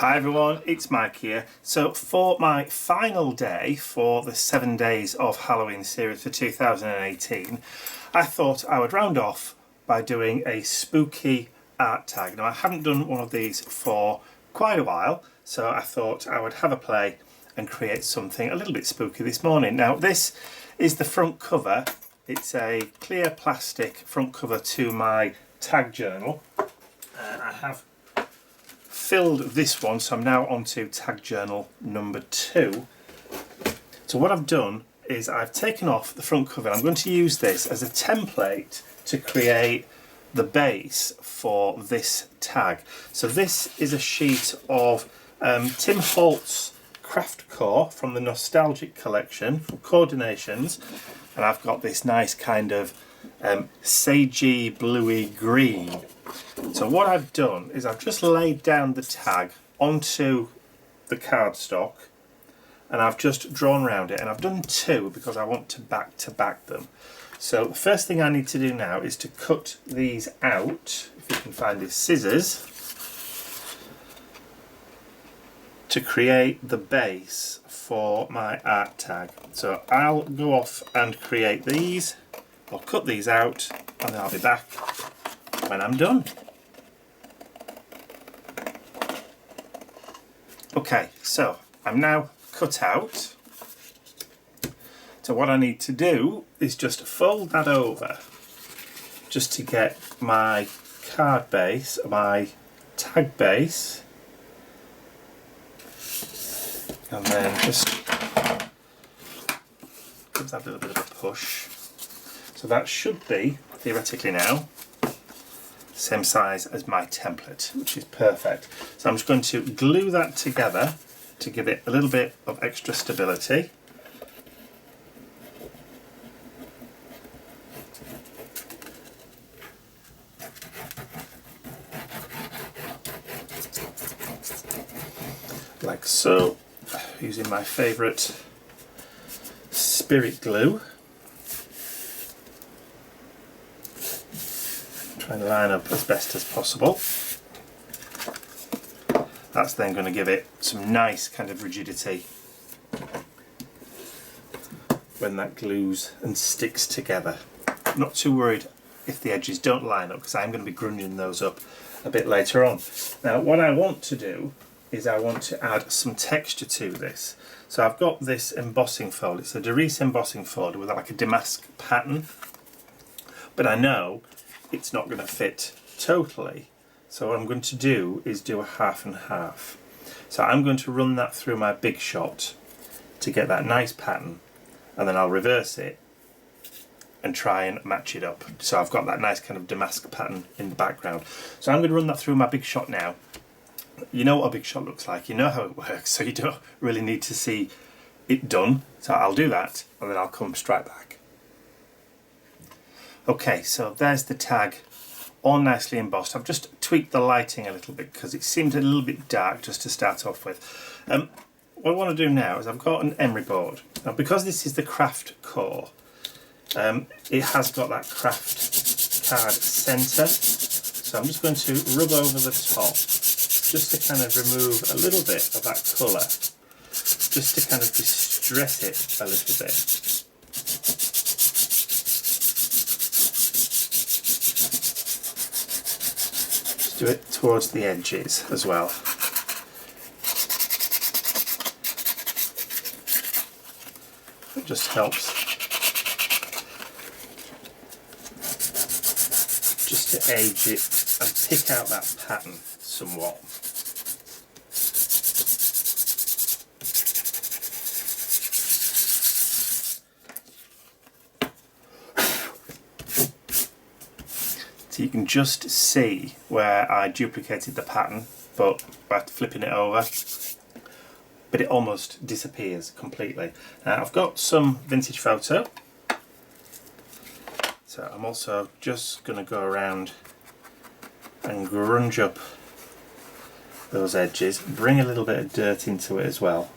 Hi everyone, it's Mike here. So for my final day for the 7 days of Halloween series for 2018, I thought I would round off by doing a spooky art tag. Now I haven't done one of these for quite a while, so I thought I would have a play and create something a little bit spooky this morning. Now this is the front cover. It's a clear plastic front cover to my tag journal. I have filled this one, so I'm now on to tag journal number 2. So what I've done is I've taken off the front cover. I'm going to use this as a template to create the base for this tag. So this is a sheet of Tim Holt's Craft Core from the Nostalgic collection from Coordinations, and I've got this nice kind of sagey bluey green. So what I've done is I've just laid down the tag onto the cardstock and I've just drawn around it, and I've done 2 because I want to back them. So the first thing I need to do now is to cut these out, if you can find these scissors, to create the base for my art tag. So I'll go off and create these, I'll cut these out, and then I'll be back when I'm done. Okay, so I'm now cut out. So what I need to do is just fold that over just to get my card base, my tag base, and then just give that a little bit of a push. So that should be, theoretically now, same size as my template, which is perfect. So I'm just going to glue that together to give it a little bit of extra stability. Like so, using my favourite spirit glue. Try and line up as best as possible. That's then going to give it some nice kind of rigidity when that glues and sticks together. I'm not too worried if the edges don't line up, because I'm going to be grunging those up a bit later on. Now what I want to do is I want to add some texture to this. So I've got this embossing fold. It's a Doris embossing fold with like a damask pattern, but I know it's not going to fit totally. So what I'm going to do is do a half and half. So I'm going to run that through my Big Shot to get that nice pattern, and then I'll reverse it and try and match it up. So I've got that nice kind of damask pattern in the background. So I'm going to run that through my Big Shot now. You know what a Big Shot looks like, you know how it works, so you don't really need to see it done. So I'll do that and then I'll come straight back. Okay, so there's the tag all nicely embossed. I've just tweaked the lighting a little bit because it seemed a little bit dark just to start off with. What I want to do now is I've got an emery board. Now because this is the Craft Core, it has got that craft card centre, so I'm just going to rub over the top just to kind of remove a little bit of that colour, just to kind of distress it a little bit. Do it towards the edges as well. It just helps just to age it and pick out that pattern somewhat. So you can just see where I duplicated the pattern, but by flipping it over, but it almost disappears completely. Now I've got some vintage photo, so I'm also just going to go around and grunge up those edges, bring a little bit of dirt into it as well.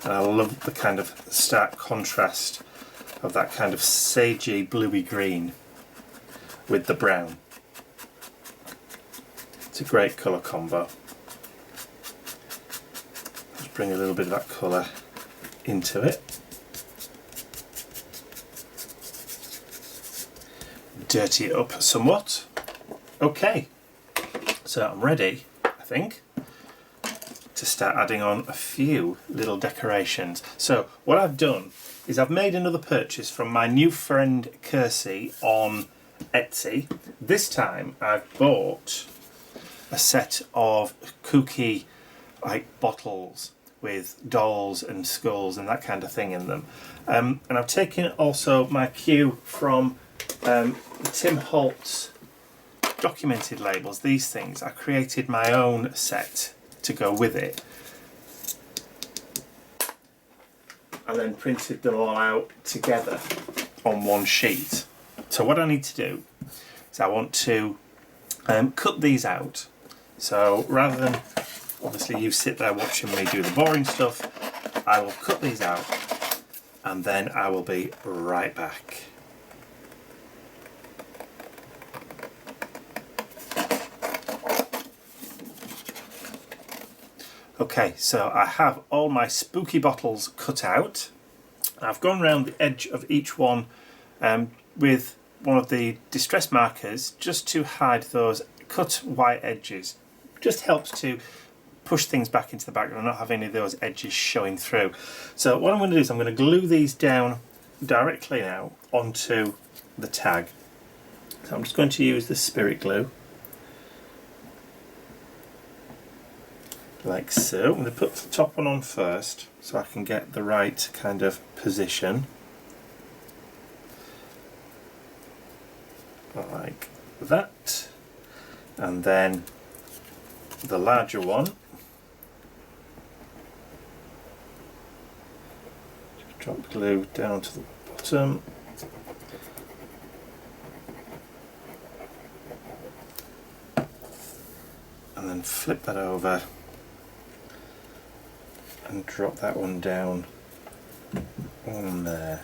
And I love the kind of stark contrast of that kind of sagey bluey green with the brown. It's a great colour combo. Just bring a little bit of that colour into it. Dirty it up somewhat. Okay, so I'm ready, I think, to start adding on a few little decorations. So what I've done is I've made another purchase from my new friend Kirsty on Etsy. This time I've bought a set of kooky like bottles with dolls and skulls and that kind of thing in them. And I've taken also my cue from Tim Holtz documented labels, these things. I created my own set to go with it and then printed them all out together on one sheet. So what I need to do is I want to cut these out. So rather than obviously you sit there watching me do the boring stuff, I will cut these out and then I will be right back. Okay, so I have all my spooky bottles cut out. I've gone around the edge of each one with one of the distress markers just to hide those cut white edges. Just helps to push things back into the background and not have any of those edges showing through. So what I'm going to do is I'm going to glue these down directly now onto the tag. So I'm just going to use the spirit glue. Like so. I'm going to put the top one on first so I can get the right kind of position. Like that. And then the larger one. Just drop glue down to the bottom. And then flip that over. And drop that one down on there.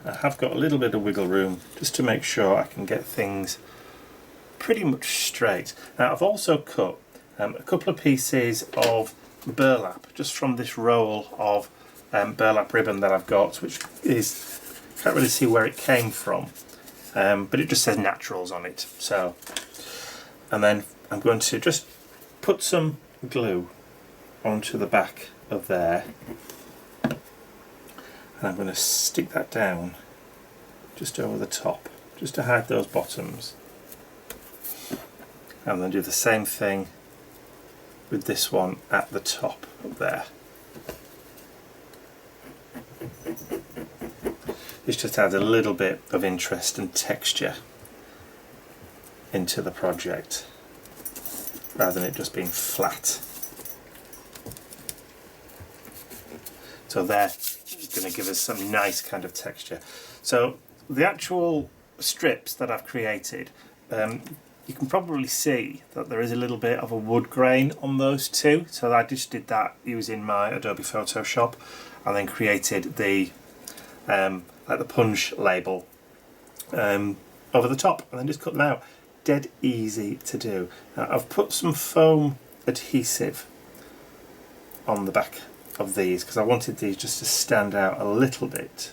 I have got a little bit of wiggle room just to make sure I can get things pretty much straight. Now I've also cut a couple of pieces of burlap just from this roll of burlap ribbon that I've got, which is, can't really see where it came from, but it just says naturals on it. So, and then I'm going to just put some glue onto the back of there, and I'm going to stick that down just over the top just to hide those bottoms, and then do the same thing with this one at the top up there. This just adds a little bit of interest and texture into the project rather than it just being flat. So they're going to give us some nice kind of texture. So the actual strips that I've created, you can probably see that there is a little bit of a wood grain on those two. So I just did that using my Adobe Photoshop and then created the like the punch label over the top and then just cut them out. Dead easy to do. Now, I've put some foam adhesive on the back of these because I wanted these just to stand out a little bit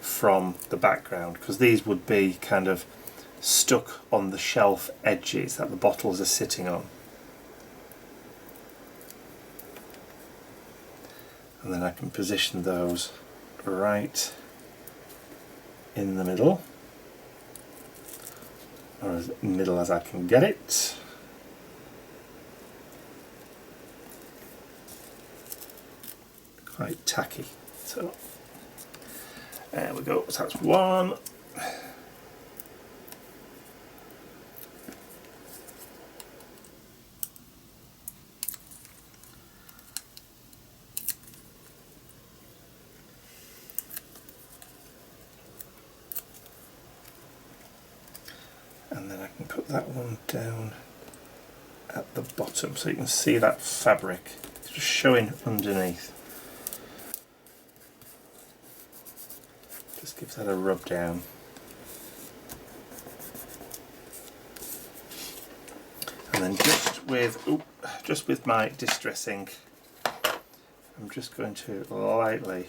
from the background, because these would be kind of stuck on the shelf edges that the bottles are sitting on. And then I can position those right in the middle, or as middle as I can get it. Quite tacky. So there we go. So that's one. And then I can put that one down at the bottom so you can see that fabric just showing underneath. Just give that a rub down. then just with my distress ink, I'm just going to lightly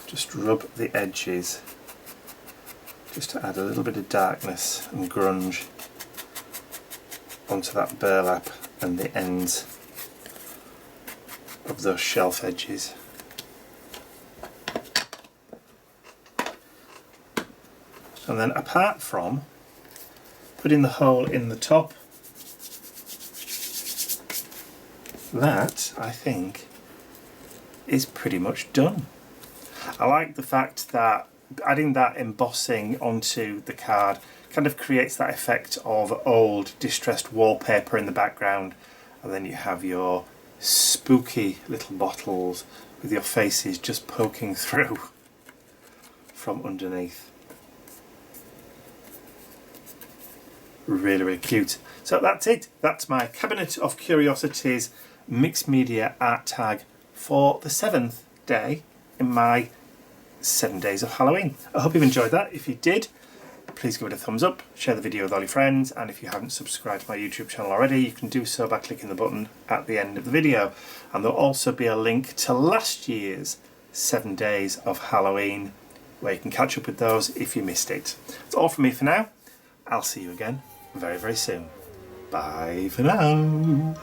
just rub the edges, just to add a little bit of darkness and grunge onto that burlap and the ends of those shelf edges. And then apart from putting the hole in the top, that I think is pretty much done. I like the fact that adding that embossing onto the card kind of creates that effect of old distressed wallpaper in the background, and then you have your spooky little bottles with your faces just poking through from underneath. Really, really cute. So that's it. That's my Cabinet of Curiosities mixed media art tag for the 7th day in my 7 days of Halloween. I hope you've enjoyed that. If you did, please give it a thumbs up, share the video with all your friends, and if you haven't subscribed to my YouTube channel already, you can do so by clicking the button at the end of the video. And there'll also be a link to last year's 7 days of Halloween, where you can catch up with those if you missed it. That's all from me for now. I'll see you again very, very soon. Bye for now.